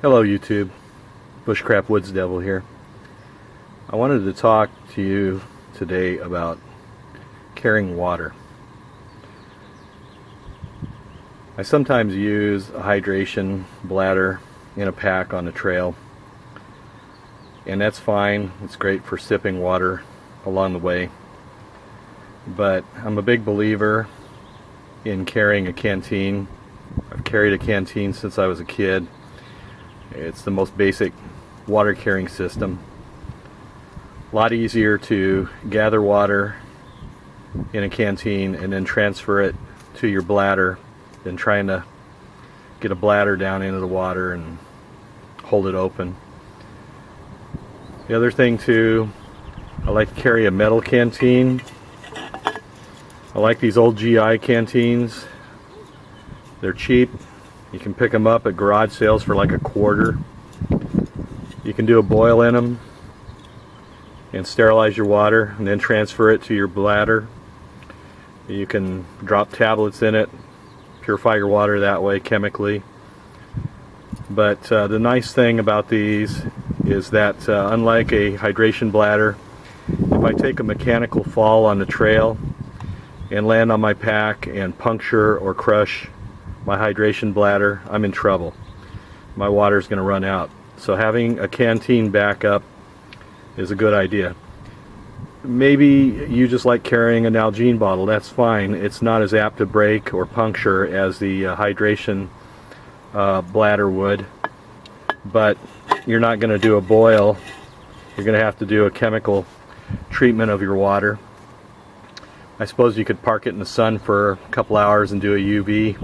Hello YouTube, Bushcraft Woods Devil here. I wanted to talk to you today about carrying water. I sometimes use a hydration bladder in a pack on the trail, and that's fine. It's great for sipping water along the way, but I'm a big believer in carrying a canteen. I've carried a canteen since I was a kid. It's the most basic water carrying system. A lot easier to gather water in a canteen and then transfer it to your bladder than trying to get a bladder down into the water and hold it open. The other thing too, I like to carry a metal canteen. I like these old GI canteens. They're cheap. You can pick them up at garage sales for like $1. You can do a boil in them and sterilize your water and then transfer it to your bladder. You can drop tablets in it, purify your water that way chemically. But the nice thing about these is that unlike a hydration bladder, if I take a mechanical fall on the trail and land on my pack and puncture or crush my hydration bladder, I'm in trouble. My water is going to run out. So having a canteen backup is a good idea. Maybe you just like carrying a Nalgene bottle. That's fine. It's not as apt to break or puncture as the hydration bladder would, but you're not going to do a boil. You're going to have to do a chemical treatment of your water. I suppose you could park it in the sun for a couple hours and do a UV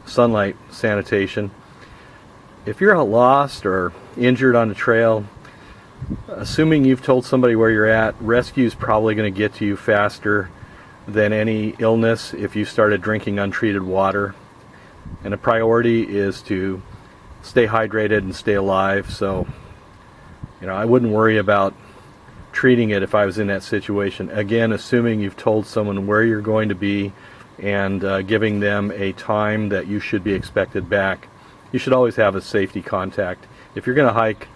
sunlight sanitation. If you're lost or injured on the trail, assuming you've told somebody where you're at, rescue is probably going to get to you faster than any illness if you started drinking untreated water. And the priority is to stay hydrated and stay alive. So, I wouldn't worry about treating it if I was in that situation. Again, assuming you've told someone where you're going to be and giving them a time that you should be expected back. You should always have a safety contact. If you're going to hike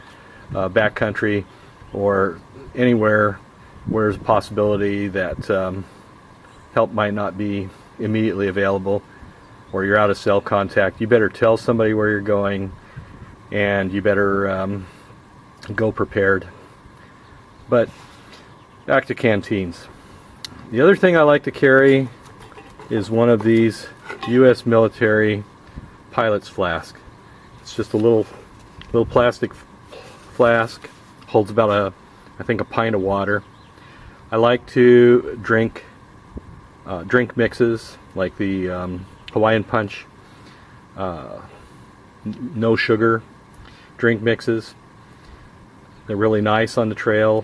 backcountry or anywhere where there's a possibility that help might not be immediately available, or you're out of cell contact, you better tell somebody where you're going, and you better go prepared. But back to canteens. The other thing I like to carry is one of these U.S. military pilot's flask. It's just a little plastic flask, holds about I think a pint of water. I like to drink mixes like the Hawaiian Punch no sugar drink mixes. They're really nice on the trail.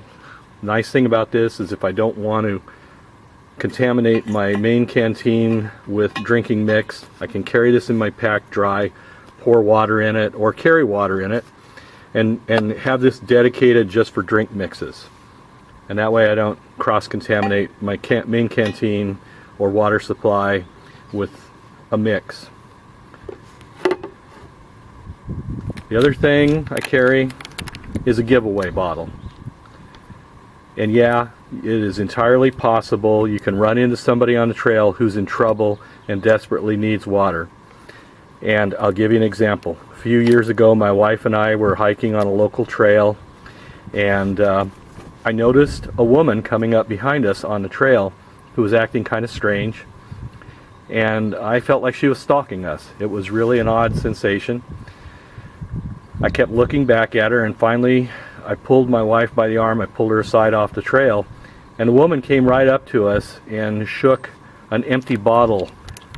Nice thing about this is if I don't want to contaminate my main canteen with drinking mix, I can carry this in my pack dry, pour water in it or carry water in it, and have this dedicated just for drink mixes. And that way I don't cross-contaminate my main canteen or water supply with a mix. The other thing I carry is a giveaway bottle. And yeah, it is entirely possible you can run into somebody on the trail who's in trouble and desperately needs water. And I'll give you an example. A few years ago, my wife and I were hiking on a local trail, and I noticed a woman coming up behind us on the trail who was acting kind of strange, and I felt like she was stalking us. It was really an odd sensation. I kept looking back at her, and finally I pulled my wife by the arm. I pulled her aside off the trail, and the woman came right up to us and shook an empty bottle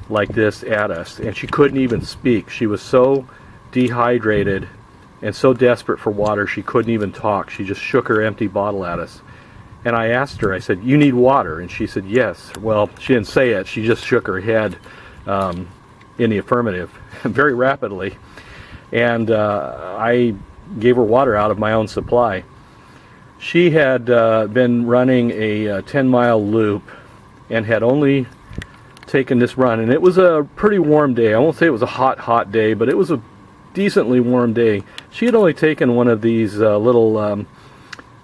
like this at us, and she couldn't even speak. She was so dehydrated and so desperate for water she couldn't even talk. She just shook her empty bottle at us. And I asked her, I said, "You need water?" And she said, "Yes." Well, she didn't say it. She just shook her head in the affirmative very rapidly. And I gave her water out of my own supply. She had been running a 10-mile loop and had only taken this run, and it was a pretty warm day. I won't say it was a hot day, but it was a decently warm day. She had only taken one of these little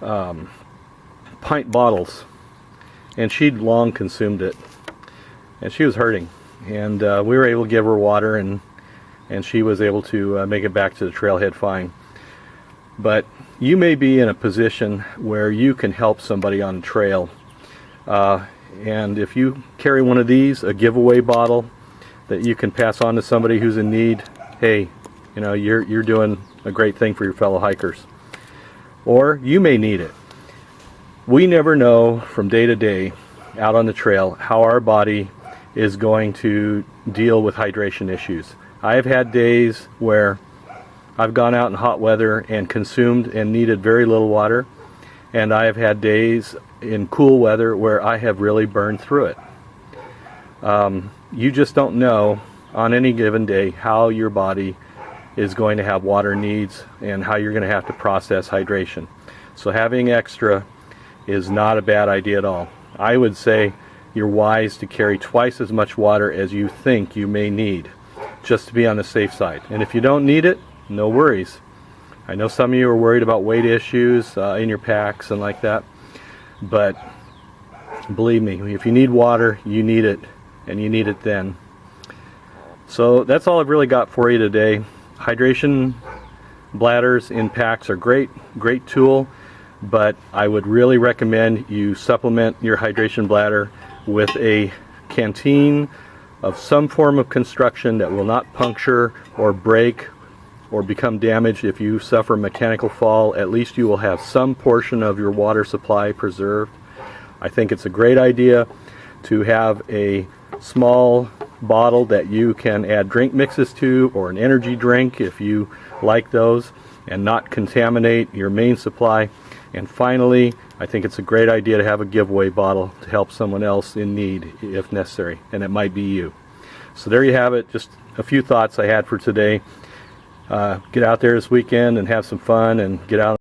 pint bottles, and she'd long consumed it, and she was hurting. And we were able to give her water, and she was able to make it back to the trailhead fine. But you may be in a position where you can help somebody on the trail, and if you carry one of these, a giveaway bottle that you can pass on to somebody who's in need, hey, you know, you're doing a great thing for your fellow hikers. Or you may need it. We never know from day to day out on the trail how our body is going to deal with hydration issues. I've had days where I've gone out in hot weather and consumed and needed very little water, and I have had days in cool weather where I have really burned through it. You just don't know on any given day how your body is going to have water needs and how you're going to have to process hydration. So having extra is not a bad idea at all. I would say you're wise to carry twice as much water as you think you may need, just to be on the safe side. And if you don't need it, no worries. I know some of you are worried about weight issues in your packs and like that, but believe me, if you need water, you need it, and you need it then. So that's all I've really got for you today. Hydration bladders in packs are great tool, but I would really recommend you supplement your hydration bladder with a Canteen of some form of construction that will not puncture or break or become damaged if you suffer a mechanical fall. At least you will have some portion of your water supply preserved. I think it's a great idea to have a small bottle that you can add drink mixes to, or an energy drink if you like those, and not contaminate your main supply. And finally, I think it's a great idea to have a giveaway bottle to help someone else in need if necessary, and it might be you. So there you have it, just a few thoughts I had for today. Get out there this weekend and have some fun and get out